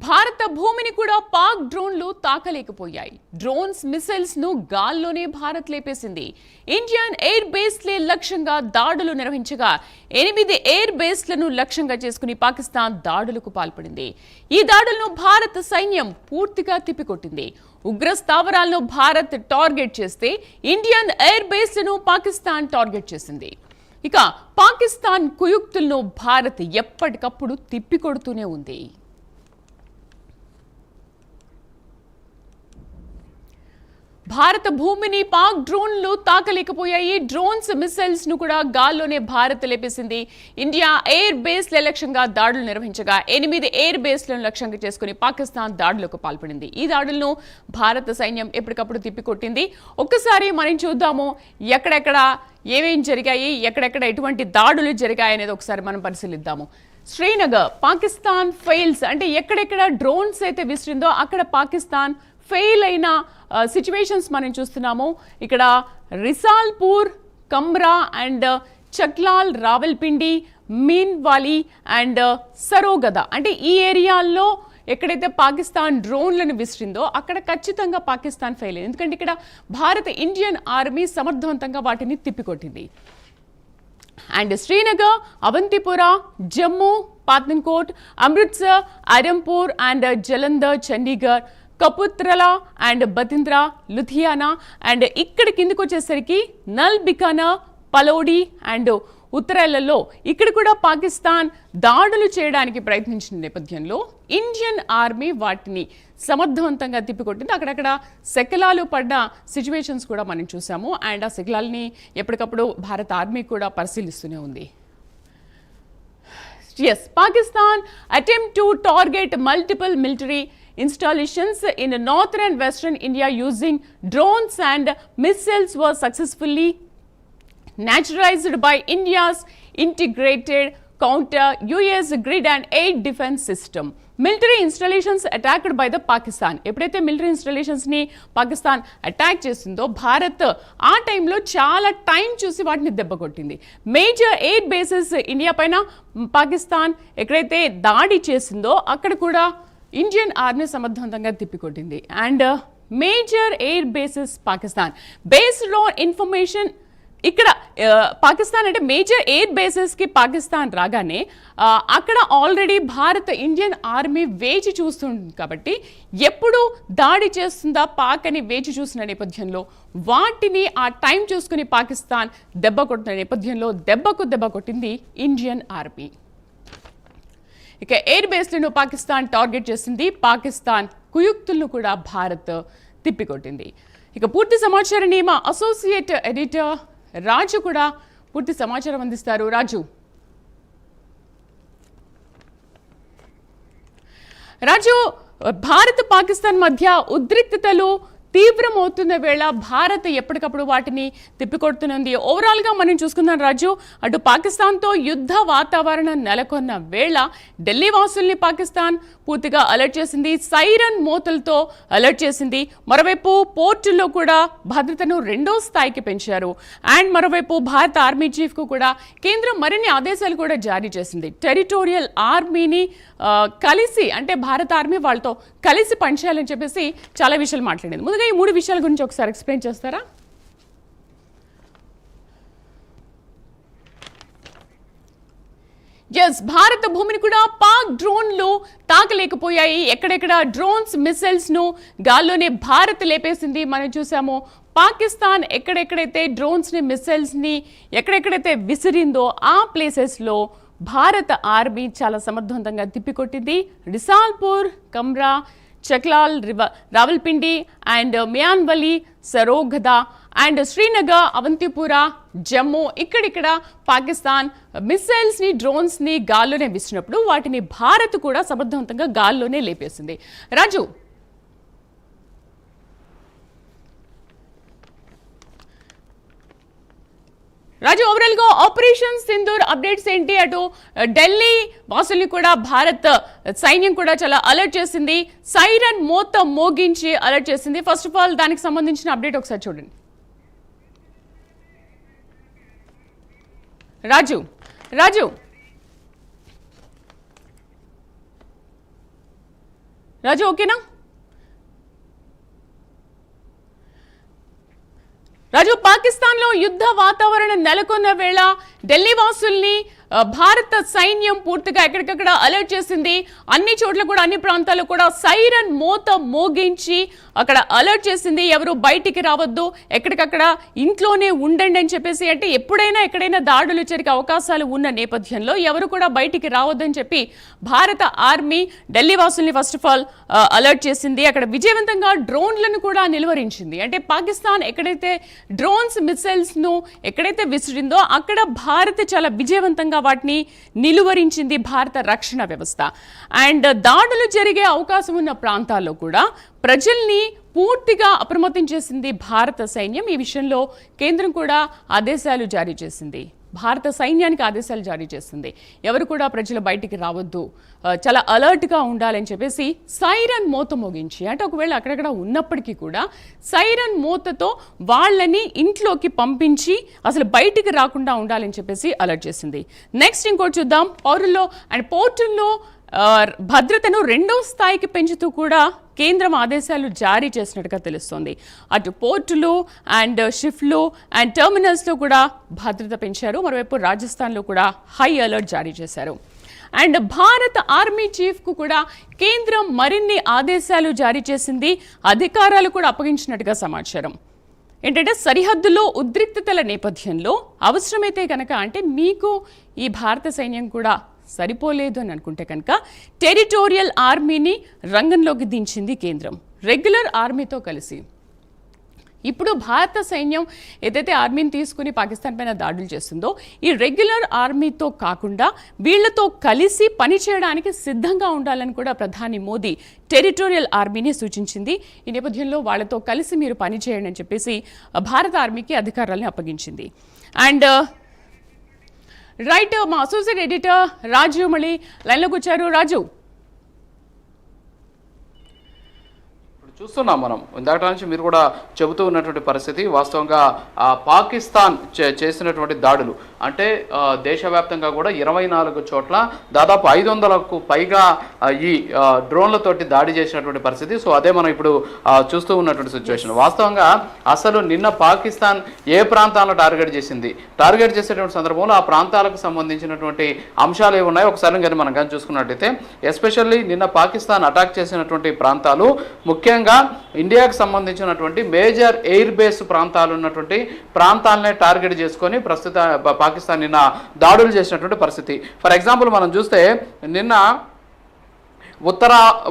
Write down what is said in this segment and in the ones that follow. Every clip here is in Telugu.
భారత భూమిని కూడా పాక్ డ్రోన్లు తాకలేకపోయాయి. డ్రోన్స్ మిసైల్స్ ను గాల్లోనే భారత్ లేపేసింది. ఇండియన్ ఎయిర్ బేస్లే లక్ష్యంగా దాడులు నిర్వహించగా 8 ఎయిర్ బేస్లను లక్ష్యంగా చేసుకుని పాకిస్తాన్ దాడులకు పాల్పడింది. ఈ దాడులను భారత సైన్యం పూర్తిగా తిప్పికొట్టింది. ఉగ్ర స్థావరాలను భారత్ టార్గెట్ చేస్తే ఇండియన్ ఎయిర్ బేస్లను పాకిస్తాన్ టార్గెట్ చేసింది. ఇక పాకిస్తాన్ కుయుక్తులను భారత్ ఎప్పటికప్పుడు తిప్పికొడుతూనే ఉంది. భారత భూమిని పాక్ డ్రోన్లు తాకలేకపోయాయి. డ్రోన్స్ మిసైల్స్ ను కూడా గాల్లోనే భారత్ లేపేసింది. ఇండియా ఎయిర్ బేస్ లక్ష్యంగా దాడులు నిర్వహించగా 8 ఎయిర్ బేస్లను లక్ష్యంగా చేసుకుని పాకిస్తాన్ దాడులకు పాల్పడింది. ఈ దాడులను భారత సైన్యం ఎప్పటికప్పుడు తిప్పికొట్టింది. ఒక్కసారి మనం చూద్దాము ఎక్కడెక్కడ ఏమేం జరిగాయి, ఎక్కడెక్కడ ఎటువంటి దాడులు జరిగాయి అనేది ఒకసారి మనం పరిశీలిద్దాము. శ్రీనగర్ పాకిస్తాన్ ఫెయిల్స్ అంటే ఎక్కడెక్కడ డ్రోన్స్ అయితే విసిరిందో అక్కడ పాకిస్తాన్ ఫెయిల్ అయిన సిచ్యువేషన్స్ మనం చూస్తున్నాము. ఇక్కడ రిసాల్పూర్, కమ్రా అండ్ చక్లాల్, రావల్పిండి, మీన్వాలి అండ్ సరోగద అంటే ఈ ఏరియాల్లో ఎక్కడైతే పాకిస్తాన్ డ్రోన్లను విసిరిందో అక్కడ ఖచ్చితంగా పాకిస్తాన్ ఫెయిల్ అయింది. ఎందుకంటే ఇక్కడ భారత ఇండియన్ ఆర్మీ సమర్థవంతంగా వాటిని తిప్పికొట్టింది. And Srinagar, Awantipora, Jammu, Pathankot, Amritsar, Adampur and Jalandhar, Chandigarh, Kapurthala and Bathinda, Ludhiana and ఇక్కడ కిందకు వచ్చేసరికి నల్ బికానా, పలోడి అండ్ ఉత్తరాలలో ఇక్కడ కూడా పాకిస్తాన్ దాడులు చేయడానికి ప్రయత్నించిన నేపథ్యంలో ఇండియన్ ఆర్మీ వాటిని సమర్థవంతంగా తిప్పికొట్టింది. అక్కడక్కడ శకలాలు పడ్డ సిచ్యువేషన్స్ కూడా మనం చూసాము. అండ్ ఆ శకలాల్ని ఎప్పటికప్పుడు భారత ఆర్మీ కూడా పరిశీలిస్తూనే ఉంది. Yes, Pakistan attempt to target multiple military installations in northern and western India using drones and missiles was successfully neutralized by India's integrated counter US grid and air defense system. Military installations attacked by the Pakistan. ఎప్పుడైతే మిలిటరీ ఇన్స్టాలేషన్స్ ని పాకిస్తాన్ అటాక్ చేసిందో భారత్ ఆ టైంలో చాలా టైం చూసి వాటిని దెబ్బకొట్టింది. మేజర్ ఎయిర్ బేసెస్ ఇండియా పైన పాకిస్తాన్ ఎక్కడైతే దాడి చేసిందో అక్కడ కూడా ఇండియన్ ఆర్మీ సమర్థవంతంగా తిప్పికొట్టింది. And major air bases Pakistan based on information. ఇక్కడ పాకిస్తాన్ అంటే మేజర్ ఎయిర్ బేసెస్కి పాకిస్తాన్ రాగానే అక్కడ ఆల్రెడీ భారత ఇండియన్ ఆర్మీ వేచి చూస్తుంది. కాబట్టి ఎప్పుడు దాడి చేస్తుందా పాక్ అని వేచి చూసిన నేపథ్యంలో వాటిని ఆ టైం చూసుకుని పాకిస్తాన్ దెబ్బ కొట్టిన నేపథ్యంలో దెబ్బ కొట్టింది ఇండియన్ ఆర్మీ. ఇక ఎయిర్ బేస్లను పాకిస్తాన్ టార్గెట్ చేసింది. పాకిస్తాన్ కుయుక్తులను కూడా భారత్ తిప్పికొట్టింది. ఇక పూర్తి సమాచారాన్ని మా అసోసియేట్ ఎడిటర్ రాజు కూడా పూర్తి సమాచారం అందిస్తారు. రాజు, భారత్ పాకిస్తాన్ మధ్య ఉద్రిక్తతలు తీవ్రమవుతున్న వేళ భారత్ ఎప్పటికప్పుడు వాటిని తిప్పికొడుతున్నది. ఓవరాల్గా మనం చూసుకుందాం రాజు, అటు పాకిస్తాన్తో యుద్ధ వాతావరణం నెలకొన్న వేళ ఢిల్లీ వాసుల్ని పాకిస్తాన్ పూర్తిగా అలర్ట్ చేసింది. సైరన్ మోతలతో అలర్ట్ చేసింది. మరోవైపు పోర్టుల్లో కూడా భద్రతను 2వ స్థాయికి పెంచారు. అండ్ మరోవైపు భారత ఆర్మీ చీఫ్కు కూడా కేంద్రం మరిన్ని ఆదేశాలు కూడా జారీ చేసింది. టెరిటోరియల్ ఆర్మీని కలిసి అంటే భారత ఆర్మీ వాళ్ళతో కలిసి పనిచేయాలని చెప్పేసి చాలా విషయాలు మాట్లాడింది. ముందుగా ఈ 3 విషయాల గురించి ఒకసారి ఎక్స్ప్లెయిన్ చేస్తారా? ఎస్, భారత భూమిని కూడా పాక్ డ్రోన్లు తాకలేకపోయాయి. ఎక్కడెక్కడ డ్రోన్స్ మిసైల్స్ ను గాల్లోనే భారత్ లేపేసింది. మనం చూసాము పాకిస్తాన్ ఎక్కడెక్కడైతే డ్రోన్స్ ని మిసైల్స్ ని ఎక్కడెక్కడైతే విసిరిందో ఆ ప్లేసెస్ లో భారత ఆర్మీ చాలా సమర్థవంతంగా తిప్పికొట్టింది. రిసాల్పూర్, కమ్రా, చక్లాల్, రావల్పిండి అండ్ మియాన్వలి, సరోగద అండ్ శ్రీనగర్, అవంతిపుర, జమ్మూ ఇక్కడిక్కడ పాకిస్తాన్ మిసైల్స్ ని డ్రోన్స్ ని గాల్లోనే విసిరినప్పుడు వాటిని భారత్ కూడా సమర్థవంతంగా గాల్లోనే లేపేసింది. రాజు, ఓవరాల్ గా ఆపరేషన్ సింధూర్ అప్డేట్స్ ఏంటి? అటు ఢిల్లీ వాసుల్ని కూడా భారత్ సైన్యం కూడా చాలా అలర్ట్ చేసింది. సైరన్ మోత మోగించి అలర్ట్ చేసింది. ఫస్ట్ ఆఫ్ ఆల్ దానికి సంబంధించిన అప్డేట్ ఒకసారి చూడండి రాజు. రాజు ఓకేనా? రాజు, పాకిస్తాన్లో యుద్ధ వాతావరణం నెలకొన్న వేళ ఢిల్లీ వాసుల్ని భారత సైన్యం పూర్తిగా ఎక్కడికక్కడ అలర్ట్ చేసింది. అన్ని చోట్ల కూడా, అన్ని ప్రాంతాల్లో కూడా సైరన్ మోత మోగించి అక్కడ అలర్ట్ చేసింది. ఎవరు బయటికి రావద్దు, ఎక్కడికక్కడ ఇంట్లోనే ఉండండి అని చెప్పేసి. అంటే ఎప్పుడైనా ఎక్కడైనా దాడులు జరిగే అవకాశాలు ఉన్న నేపథ్యంలో ఎవరు కూడా బయటికి రావద్దని చెప్పి భారత ఆర్మీ ఢిల్లీ వాసుల్ని ఫస్ట్ ఆఫ్ ఆల్ అలర్ట్ చేసింది. అక్కడ విజయవంతంగా డ్రోన్లను కూడా నిలువరించింది. అంటే పాకిస్తాన్ ఎక్కడైతే డ్రోన్స్ మిసైల్స్ ను ఎక్కడైతే విసిరిందో అక్కడ భారత్ చాలా విజయవంతంగా వాటిని నిలువరించింది, భారత రక్షణ వ్యవస్థ. అండ్ దాడులు జరిగే అవకాశం ఉన్న ప్రాంతాల్లో కూడా ప్రజల్ని పూర్తిగా అప్రమత్తం చేసింది భారత సైన్యం. ఈ విషయంలో కేంద్రం కూడా ఆదేశాలు జారీ చేసింది, భారత సైన్యానికి ఆదేశాలు జారీ చేస్తుంది. ఎవరు కూడా ప్రజలు బయటికి రావద్దు, చాలా అలర్ట్గా ఉండాలని చెప్పేసి సైరన్ మోత మోగించి, అంటే ఒకవేళ అక్కడక్కడ ఉన్నప్పటికీ కూడా సైరన్ మోతతో వాళ్ళని ఇంట్లోకి పంపించి అసలు బయటికి రాకుండా ఉండాలని చెప్పేసి అలర్ట్ చేసింది. నెక్స్ట్ ఇంకోటి చూద్దాం. పౌరుల్లో అండ్ పోర్టుల్లో భద్రతను 2వ స్థాయికి పెంచుతూ కూడా కేంద్రం ఆదేశాలు జారీ చేసినట్టుగా తెలుస్తోంది. అటు పోర్టులు అండ్ షిఫ్ట్లు అండ్ టెర్మినల్స్లో కూడా భద్రత పెంచారు. మరోవైపు రాజస్థాన్లో కూడా హై అలర్ట్ జారీ చేశారు. అండ్ భారత ఆర్మీ చీఫ్కు కూడా కేంద్రం మరిన్ని ఆదేశాలు జారీ చేసింది, అధికారాలు కూడా అప్పగించినట్టుగా సమాచారం. ఏంటంటే సరిహద్దులో ఉద్రిక్తతల నేపథ్యంలో అవసరమైతే కనుక, అంటే మీకు ఈ భారత సైన్యం కూడా సరిపోలేదు అని అనుకుంటే కనుక టెరిటోరియల్ ఆర్మీని రంగంలోకి దించింది కేంద్రం రెగ్యులర్ ఆర్మీతో కలిసి. ఇప్పుడు భారత సైన్యం ఏదైతే ఆర్మీని తీసుకుని పాకిస్తాన్ పైన దాడులు చేస్తుందో ఈ రెగ్యులర్ ఆర్మీతో కాకుండా వీళ్లతో కలిసి పనిచేయడానికి సిద్ధంగా ఉండాలని కూడా ప్రధాని మోదీ టెరిటోరియల్ ఆర్మీని సూచించింది. ఈ నేపథ్యంలో వాళ్లతో కలిసి మీరు పనిచేయండి అని చెప్పేసి భారత ఆర్మీకి అధికారాలను అప్పగించింది. అండ్ రైట్, మా అసోసియేట్ ఎడిటర్ రాజు మళ్ళీ లైన్లోకి వచ్చారు. రాజు, చూస్తున్నాం మనం ఇందాక నుంచి మీరు కూడా చెబుతూ ఉన్నటువంటి పరిస్థితి. వాస్తవంగా పాకిస్తాన్ చేసినటువంటి దాడులు అంటే దేశవ్యాప్తంగా కూడా 24 చోట్ల దాదాపు 500కు పైగా ఈ డ్రోన్లతోటి దాడి చేసినటువంటి పరిస్థితి. సో అదే మనం ఇప్పుడు చూస్తూ ఉన్నటువంటి సిచ్యువేషన్. వాస్తవంగా అసలు నిన్న పాకిస్తాన్ ఏ ప్రాంతాలను టార్గెట్ చేసేటువంటి సందర్భంలో ఆ ప్రాంతాలకు సంబంధించినటువంటి అంశాలు ఏమి ఉన్నాయో ఒకసారి కానీ మనం కానీ చూసుకున్నట్టయితే, ఎస్పెషల్లీ నిన్న పాకిస్తాన్ అటాక్ చేసినటువంటి ప్రాంతాలు ముఖ్యంగా ఇండియాకు సంబంధించినటువంటి మేజర్ ఎయిర్ బేస్ ప్రాంతాలు ఉన్నటువంటి ప్రాంతాలనే టార్గెట్ చేసుకొని ప్రస్తుత పాకిస్తాన్ నిన్న దాడులు చేసినటువంటి పరిస్థితి. ఫర్ ఎగ్జాంపుల్ మనం చూస్తే నిన్న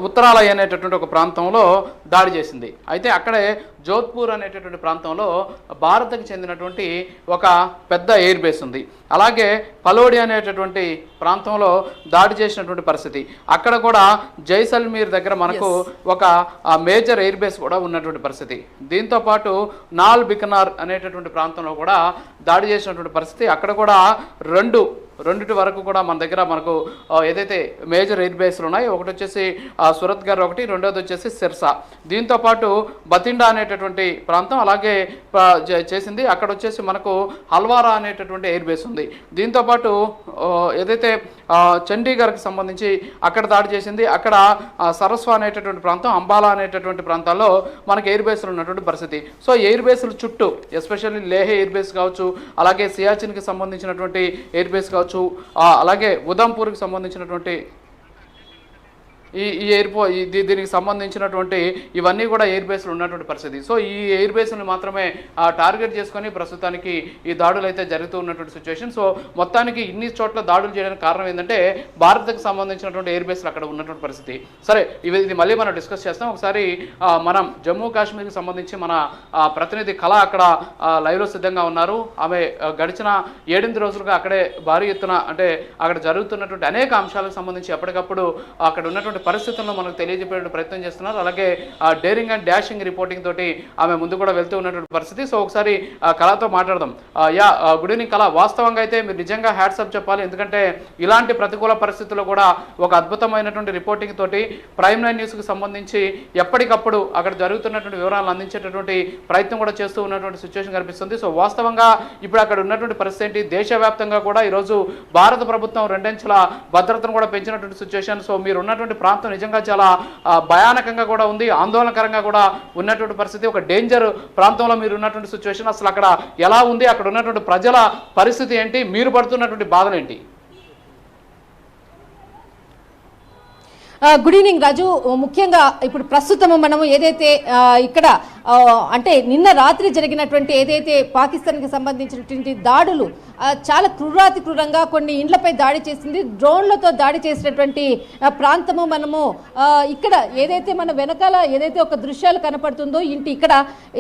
ఉత్తరాలయ అనేటటువంటి ఒక ప్రాంతంలో దాడి చేసింది. అయితే అక్కడే జోధ్పూర్ అనేటటువంటి ప్రాంతంలో భారత్కి చెందినటువంటి ఒక పెద్ద ఎయిర్ బేస్ ఉంది. అలాగే పలోడి అనేటటువంటి ప్రాంతంలో దాడి చేసినటువంటి పరిస్థితి. అక్కడ కూడా జైసల్మీర్ దగ్గర మనకు ఒక మేజర్ ఎయిర్ బేస్ కూడా ఉన్నటువంటి పరిస్థితి. దీంతోపాటు నాల్ బికనార్ అనేటటువంటి ప్రాంతంలో కూడా దాడి చేసినటువంటి పరిస్థితి. అక్కడ కూడా రెండిటి వరకు కూడా మన దగ్గర మనకు ఏదైతే మేజర్ ఎయిర్ బేస్లు ఉన్నాయో, ఒకటి వచ్చేసి సురత్గర్ ఒకటి, రెండోది వచ్చేసి సిర్సా. దీంతోపాటు బతిండా అనేటటువంటి ప్రాంతం అలాగే చేసింది. అక్కడ వచ్చేసి మనకు హల్వారా అనేటటువంటి ఎయిర్ బేస్ ఉంది. దీంతోపాటు ఏదైతే చండీగఢ్కి సంబంధించి అక్కడ దాడి చేసింది. అక్కడ సరస్వా అనేటటువంటి ప్రాంతం, అంబాలా అనేటటువంటి ప్రాంతాల్లో మనకు ఎయిర్ బేస్లు ఉన్నటువంటి పరిస్థితి. సో ఎయిర్ బేస్లు చుట్టూ ఎస్పెషల్లీ లేహే ఎయిర్ బేస్ కావచ్చు, అలాగే సియాచిన్కి సంబంధించినటువంటి ఎయిర్ బేస్ కావచ్చు, అలాగే ఉదంపూర్కి సంబంధించినటువంటి దీనికి సంబంధించినటువంటి ఇవన్నీ కూడా ఎయిర్ బేస్లు ఉన్నటువంటి పరిస్థితి. సో ఈ ఎయిర్ బేస్ని మాత్రమే టార్గెట్ చేసుకొని ప్రస్తుతానికి ఈ దాడులు అయితే జరుగుతూ ఉన్నటువంటి సిచ్యువేషన్. సో మొత్తానికి ఇన్ని చోట్ల దాడులు చేయడానికి కారణం ఏంటంటే భారత్కి సంబంధించినటువంటి ఎయిర్ బేస్లు అక్కడ ఉన్నటువంటి పరిస్థితి. సరే, ఇది మళ్ళీ మనం డిస్కస్ చేస్తాం. ఒకసారి మనం జమ్మూ కాశ్మీర్కి సంబంధించి మన ప్రతినిధి కళ అక్కడ లైవ్లో సిద్ధంగా ఉన్నారు. ఆమె గడిచిన 8 రోజులుగా అక్కడే భారీ ఎత్తున అంటే అక్కడ జరుగుతున్నటువంటి అనేక అంశాలకు సంబంధించి ఎప్పటికప్పుడు అక్కడ ఉన్నటువంటి పరిస్థితులను మనకు తెలియజెప్పే ప్రయత్నం చేస్తున్నారు. అలాగే డేరింగ్ అండ్ డాషింగ్ రిపోర్టింగ్ తోటి ఆమె ముందు కూడా వెళ్తూ ఉన్నటువంటి పరిస్థితి. సో ఒకసారి కళతో మాట్లాడదాం. గుడ్ ఈవినింగ్ కళ. వాస్తవంగా అయితే మీరు నిజంగా హ్యాట్సప్ చెప్పాలి. ఎందుకంటే ఇలాంటి ప్రతికూల పరిస్థితుల్లో కూడా ఒక అద్భుతమైనటువంటి రిపోర్టింగ్ తోటి ప్రైమ్ 9 న్యూస్కి సంబంధించి ఎప్పటికప్పుడు అక్కడ జరుగుతున్నటువంటి వివరాలను అందించేటటువంటి ప్రయత్నం కూడా చేస్తూ ఉన్నటువంటి సిచ్యువేషన్ కనిపిస్తుంది. సో వాస్తవంగా ఇప్పుడు అక్కడ ఉన్నటువంటి పరిస్థితి ఏంటి? దేశవ్యాప్తంగా కూడా ఈరోజు భారత ప్రభుత్వం 2 అంచెల భద్రతను కూడా పెంచినటువంటి సిచ్యువేషన్. సో మీరు ఉన్నటువంటి ప్రాంతం నిజంగా చాలా భయానకంగా కూడా ఉంది, ఆందోళనకరంగా కూడా ఉన్నటువంటి పరిస్థితి. ఒక డేంజర్ ప్రాంతంలో మీరు ఉన్నటువంటి సిచ్యువేషన్. అసలు అక్కడ ఎలా ఉంది, అక్కడ ఉన్నటువంటి ప్రజల పరిస్థితి ఏంటి, మీరు పడుతున్నటువంటి బాధలు ఏంటి? గుడ్ ఈవినింగ్ రాజు. ముఖ్యంగా ఇప్పుడు ప్రస్తుతం మనము ఏదైతే ఇక్కడ అంటే నిన్న రాత్రి జరిగినటువంటి ఏదైతే పాకిస్తాన్కి సంబంధించినటువంటి దాడులు చాలా క్రూరాతి క్రూరంగా కొన్ని ఇండ్లపై దాడి చేసింది, డ్రోన్లతో దాడి చేసినటువంటి ప్రాంతము మనము ఇక్కడ ఏదైతే మన వెనకాల ఏదైతే ఒక దృశ్యాలు కనపడుతుందో ఇంటి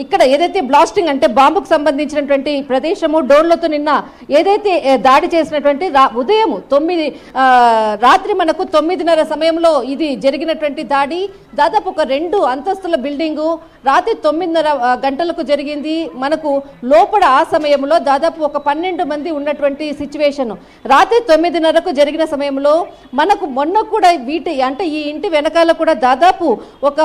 ఇక్కడ ఏదైతే బ్లాస్టింగ్ అంటే బాంబుకు సంబంధించినటువంటి ప్రదేశము డ్రోన్లతో నిన్న ఏదైతే దాడి చేసినటువంటి ఉదయం 9 రాత్రి మనకు 9:30 సమయంలో ఇది జరిగినటువంటి దాడి. దాదాపు ఒక 2 అంతస్తుల బిల్డింగు రాత్రి 9:30 గంటలకు జరిగింది. మనకు లోపల ఆ సమయంలో దాదాపు ఒక 12 మంది ఉన్నటువంటి సిచ్యువేషన్. రాత్రి 9:30కు జరిగిన సమయంలో మనకు మొన్న కూడా ఈ ఇంటి వెనకాల కూడా దాదాపు ఒక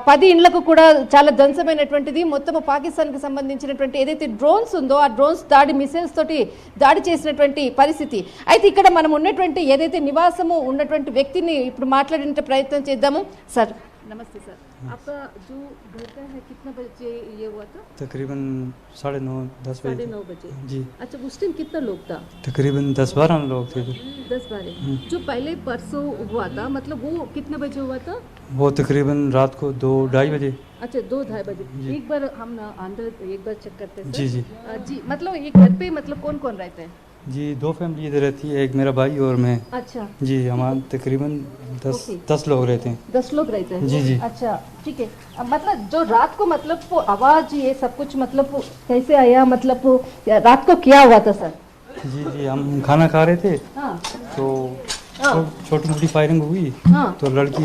10 ఇండ్లకు కూడా చాలా ధ్వంసమైనటువంటిది. మొత్తం పాకిస్తాన్కి సంబంధించినటువంటి ఏదైతే డ్రోన్స్ ఉందో ఆ డ్రోన్స్ దాడి మిసైల్స్ తోటి దాడి చేసినటువంటి పరిస్థితి. అయితే ఇక్కడ మనం ఉన్నటువంటి ఏదైతే నివాసము ఉన్నటువంటి వ్యక్తిని ఇప్పుడు మాట్లాడే ప్రయత్నం చేద్దాము. సార్ नमस्ते सर, आपका जो घर का है कितना बजे ये हुआ था? तकरीबन 9:30-10 बजे। 9:30 बजे जी। अच्छा, उस टाइम कितना लोग था? तकरीबन 10-12 लोग थे। 10-12। जो पहले परसों हुआ था मतलब वो कितने बजे हुआ था? वो तकरीबन रात को 2-2:30 बजे। अच्छा, 2-2:30 बजे। एक बार हम अंदर एक बार चेक करते हैं। जी जी जी, मतलब ये घर पे मतलब कौन कौन रहते हैं? जी 2 फैमिली इधर रहती है, एक मेरा भाई और मैं। अच्छा जी, हमारे तकरीबन 10 लोग रहते हैं। 10 लोग रहते हैं। जी जी। अच्छा ठीक है। मतलब जो रात को मतलब वो आवाज ये सब कुछ मतलब कैसे आया, मतलब रात को क्या हुआ था सर? जी जी, हम खाना खा रहे थे हाँ तो छोटी मोटी फायरिंग हुई। हाँ तो लड़की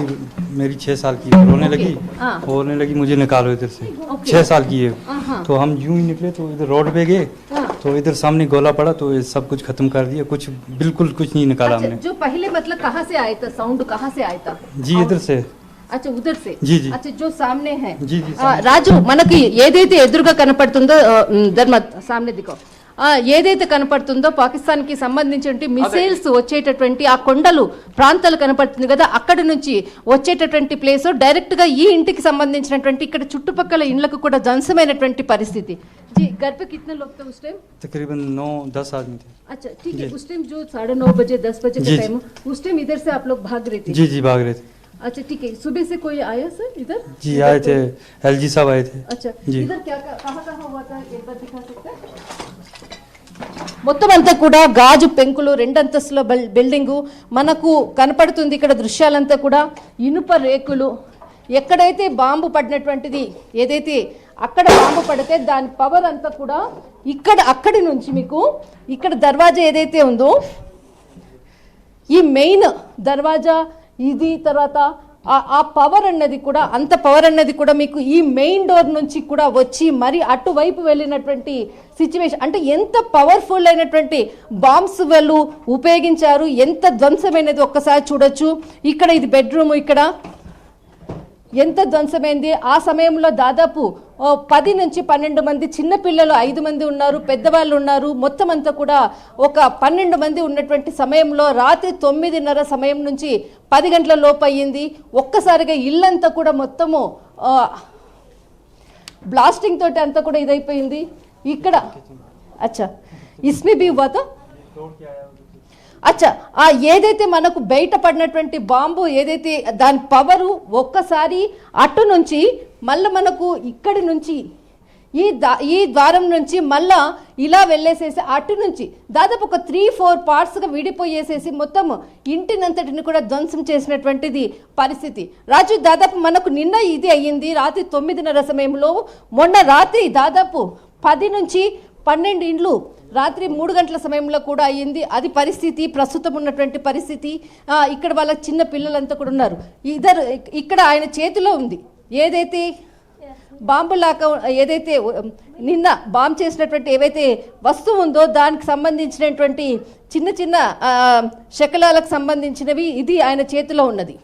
मेरी 6 साल की रोने लगी, हाँ। रोने लगी मुझे निकालो इधर से। 6 साल की है। हाँ। तो हम यूं ही निकले तो इधर रोड पे गए तो इधर सामने गोला पड़ा तो ये सब कुछ खत्म कर दिया, बिल्कुल कुछ नहीं निकाला अच्छा, हमने। जो पहले मतलब कहाँ से आया था साउंड, कहाँ से आया था? जी इधर से। अच्छा उधर से। जी जी। अच्छा जो सामने है। जी जी రాజు మనకి ఏదైతే ఎదురుగా కనపడుతుందో సామనే దిక్కో ఏదైతే కనపడుతుందో పాకిస్తాన్కి సంబంధించిన మిసైల్స్ వచ్చేటటువంటి ఆ కొండలు ప్రాంతాలు కనపడుతుంది కదా, అక్కడి నుంచి వచ్చేటటువంటి ప్లేస్ డైరెక్ట్ గా ఈ ఇంటికి సంబంధించినటువంటి ఇక్కడ చుట్టుపక్కల ఇండ్లకు కూడా ధ్వంసమైనటువంటి పరిస్థితి. जी, घर पे कितने लोग थे उस टाइम? तकरीबन 9-10 आदमी थे। अच्छा ठीक है। उस टाइम जो 9:30 बजे 10 बजे का टाइम, उस टाइम इधर से आप लोग भाग रहे थे? जी जी भाग रहे थे। अच्छा ठीक है। सुबह से कोई आया सर इधर? जी आए थे, LG साहब आए थे। अच्छा जी। इधर क्या कहाँ हुआ था एक बार दिखा सकते हैं? మొత్తం అంతా కూడా గాజు పెంకులు 2 అంతస్తుల బిల్డింగు మనకు కనపడుతుంది. ఇక్కడ దృశ్యాలంతా కూడా ఇనుప రేకులు. ఎక్కడైతే బాంబు పడినటువంటిది ఏదైతే అక్కడ బాంబు పడితే దాని పవర్ అంతా కూడా అక్కడి నుంచి మీకు ఇక్కడ దర్వాజా ఏదైతే ఉందో ఈ మెయిన్ దర్వాజా ఇది, తర్వాత ఆ పవర్ అన్నది కూడా అంత పవర్ అన్నది కూడా మీకు ఈ మెయిన్ డోర్ నుంచి కూడా వచ్చి మరి అటువైపు వెళ్ళినటువంటి సిచ్యువేషన్. అంటే ఎంత పవర్ఫుల్ అయినటువంటి బాంబ్స్ వాళ్ళు ఉపయోగించారు, ఎంత ధ్వంసమైనది ఒక్కసారి చూడొచ్చు. ఇక్కడ ఇది బెడ్రూమ్, ఇక్కడ ఎంత ధ్వంసమైంది. ఆ సమయంలో దాదాపు 10 నుంచి 12 మంది చిన్నపిల్లలు 5 మంది ఉన్నారు, పెద్దవాళ్ళు ఉన్నారు. మొత్తం అంతా కూడా ఒక 12 మంది ఉన్నటువంటి సమయంలో రాత్రి 9:30 సమయం నుంచి 10 గంటల లోపు అయ్యింది. ఒక్కసారిగా ఇల్లంతా కూడా మొత్తము బ్లాస్టింగ్ తోటి అంతా కూడా ఇదైపోయింది. ఇక్కడ అచ్చా ఇస్మి బి హువా తా? అచ్చా ఏదైతే మనకు బయట పడినటువంటి బాంబు ఏదైతే దాని పవరు ఒక్కసారి అటు నుంచి మళ్ళీ మనకు ఇక్కడి నుంచి ఈ ద్వారం నుంచి మళ్ళా ఇలా వెళ్ళేసేసి అటు నుంచి దాదాపు ఒక 3-4 పార్ట్స్గా విడిపోయేసేసి మొత్తం ఇంటినంతటిని కూడా ధ్వంసం చేసినటువంటిది పరిస్థితి. రాజు దాదాపు మనకు నిన్న ఇది అయ్యింది రాత్రి 9:30 సమయంలో. మొన్న రాత్రి దాదాపు 10 నుంచి 12 ఇండ్లు రాత్రి 3 గంటల సమయంలో కూడా అయ్యింది. అది పరిస్థితి, ప్రస్తుతం ఉన్నటువంటి పరిస్థితి. ఇక్కడ వాళ్ళ చిన్న పిల్లలంతా కూడా ఉన్నారు. ఇక్కడ ఆయన చేతిలో ఉంది ఏదైతే బాంబు లాగా ఏదైతే నిన్న బాంబు చేసినటువంటి ఏవైతే వస్తువు ఉందో దానికి సంబంధించినటువంటి చిన్న చిన్న శకలాలకు సంబంధించినవి ఇది ఆయన చేతిలో ఉన్నది.